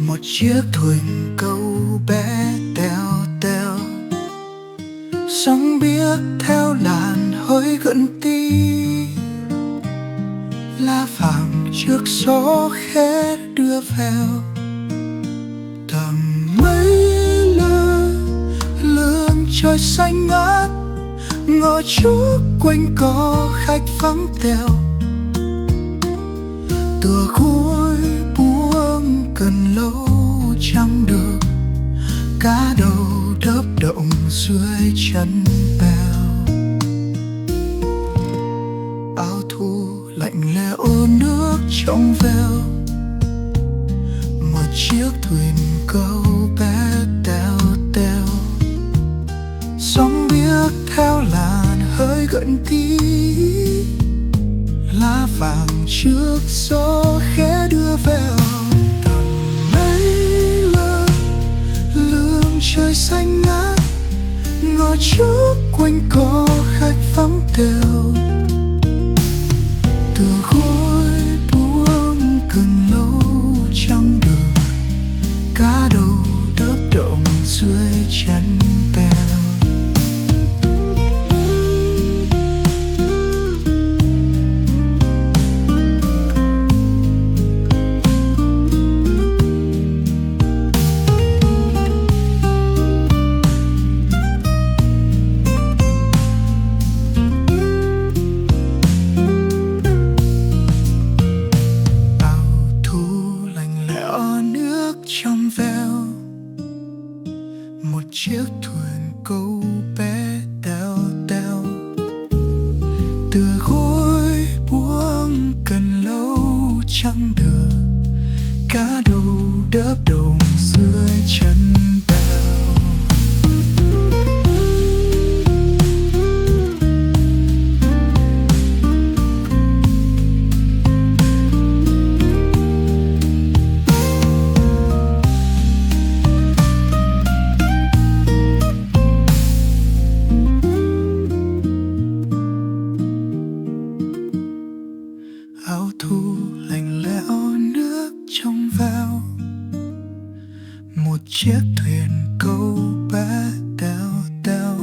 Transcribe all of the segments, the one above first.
Một chiếc thuyền câu bé teo teo, sóng biếc theo làn hơi gợn tí, lá vàng trước gió khẽ đưa vào. Tầng mây lơ lường trời xanh ngát, ngõ trước quanh có khách vắng teo. Tựa gối buông cần lâu chẳng được, cá đầu đớp động dưới chân bèo. Áo thu lạnh lẽo nước trong veo, một chiếc thuyền câu bé teo teo, sóng biếc theo làn hơi gợn tí, lá vàng trước gió khẽ đưa vào. Tầng mây lơ lường trời xanh ngát, ngõ trước quanh có khách vắng teo. Tựa gối buông cần lâu chẳng được, cá đầu đớp động dưới chân bèo. Trong veo một chiếc thuyền câu bé teo teo, tựa gối buông cần lâu chẳng được, cá đầu đớp đồng dưới chân bèo. Áo thu lạnh lẽo nước trong veo, một chiếc thuyền câu bé teo teo,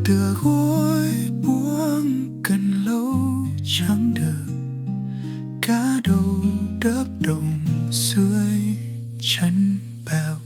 tựa gối buông cần lâu chẳng được, cá đầu đớp đồng dưới chân bèo.